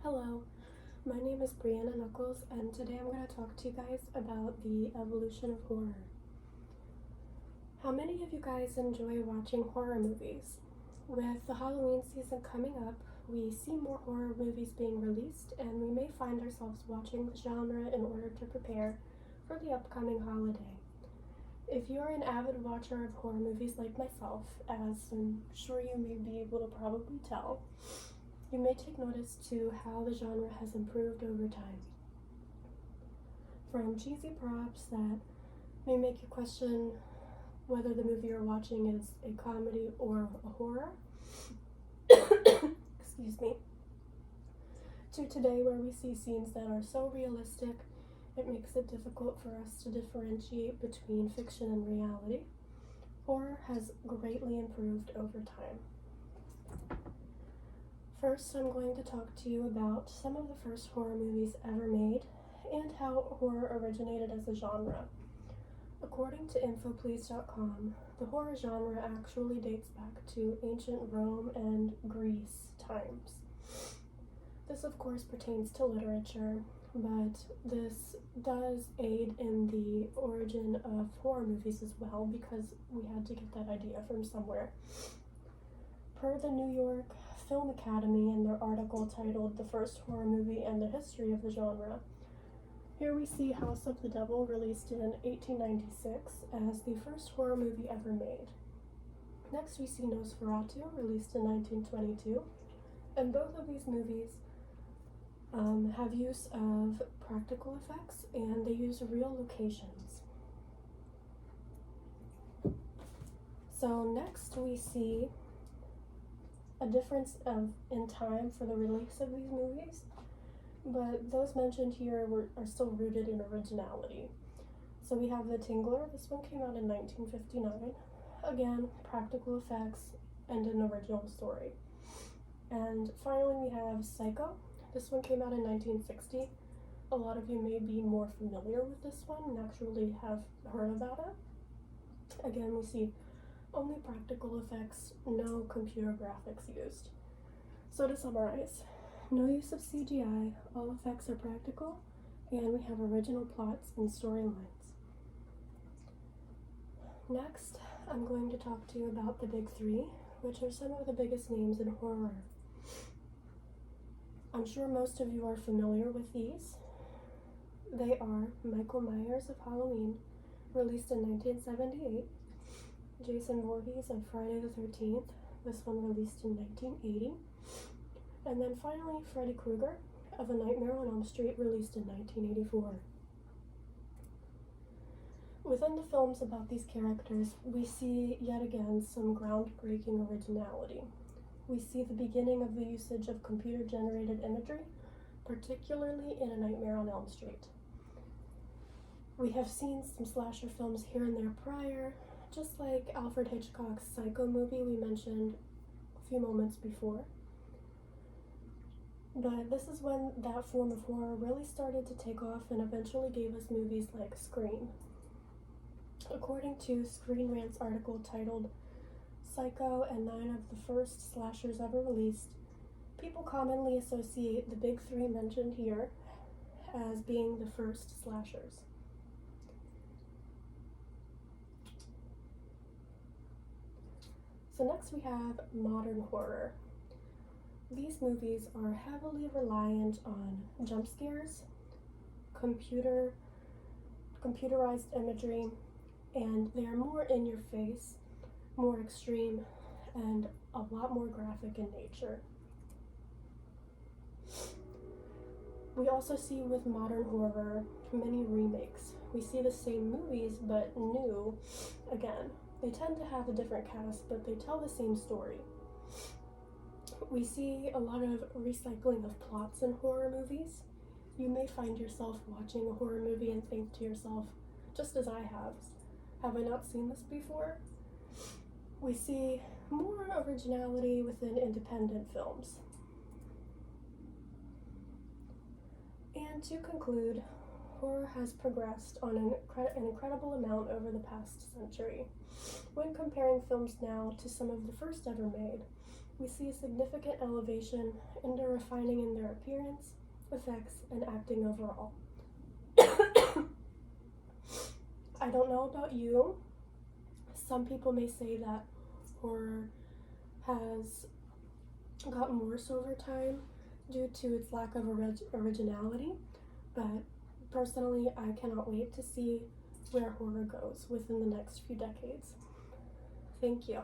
Hello, my name is Brianna Knuckles, and today I'm going to talk to you guys about the evolution of horror. How many of you guys enjoy watching horror movies? With the Halloween season coming up, we see more horror movies being released, and we may find ourselves watching the genre in order to prepare for the upcoming holiday. If you're an avid watcher of horror movies like myself, as I'm sure you may be able to probably tell, you may take notice to how the genre has improved over time. From cheesy props that may make you question whether the movie you're watching is a comedy or a horror, excuse me, to today where we see scenes that are so realistic it makes it difficult for us to differentiate between fiction and reality. Horror has greatly improved over time. First, I'm going to talk to you about some of the first horror movies ever made and how horror originated as a genre. According to infoplease.com, the horror genre actually dates back to ancient Rome and Greece times. This, of course, pertains to literature, but this does aid in the origin of horror movies as well because we had to get that idea from somewhere. Per the New York Film Academy in their article titled "The First Horror Movie and the History of the Genre," here we see House of the Devil, released in 1896, as the first horror movie ever made. Next we see Nosferatu, released in 1922, and both of these movies have use of practical effects and they use real locations. So next we see a difference in time for the release of these movies, but those mentioned here are still rooted in originality. So we have The Tingler. This one came out in 1959. Again, practical effects and an original story. And finally we have Psycho. This one came out in 1960. A lot of you may be more familiar with this one and actually have heard about it. Again, we see only practical effects, no computer graphics used. So to summarize, no use of CGI, all effects are practical, and we have original plots and storylines. Next, I'm going to talk to you about the big three, which are some of the biggest names in horror. I'm sure most of you are familiar with these. They are Michael Myers of Halloween, released in 1978, Jason Voorhees of Friday the 13th, this one released in 1980, and then finally Freddy Krueger of A Nightmare on Elm Street, released in 1984. Within the films about these characters, we see yet again some groundbreaking originality. We see the beginning of the usage of computer-generated imagery, particularly in A Nightmare on Elm Street. We have seen some slasher films here and there prior, just like Alfred Hitchcock's Psycho movie we mentioned a few moments before. But this is when that form of horror really started to take off and eventually gave us movies like Scream. According to Screen Rant's article titled "Psycho and 9 of the First Slashers Ever Released," people commonly associate the big three mentioned here as being the first slashers. So next we have modern horror. These movies are heavily reliant on jump scares, computerized imagery, and they are more in your face, more extreme, and a lot more graphic in nature. We also see with modern horror many remakes. We see the same movies but new again. They tend to have a different cast, but they tell the same story. We see a lot of recycling of plots in horror movies. You may find yourself watching a horror movie and think to yourself, just as I have I not seen this before? We see more originality within independent films. And to conclude, horror has progressed on an incredible amount over the past century. When comparing films now to some of the first ever made, we see a significant elevation and a refining in their appearance, effects, and acting overall. I don't know about you. Some people may say that horror has gotten worse over time due to its lack of originality, but personally, I cannot wait to see where horror goes within the next few decades. Thank you.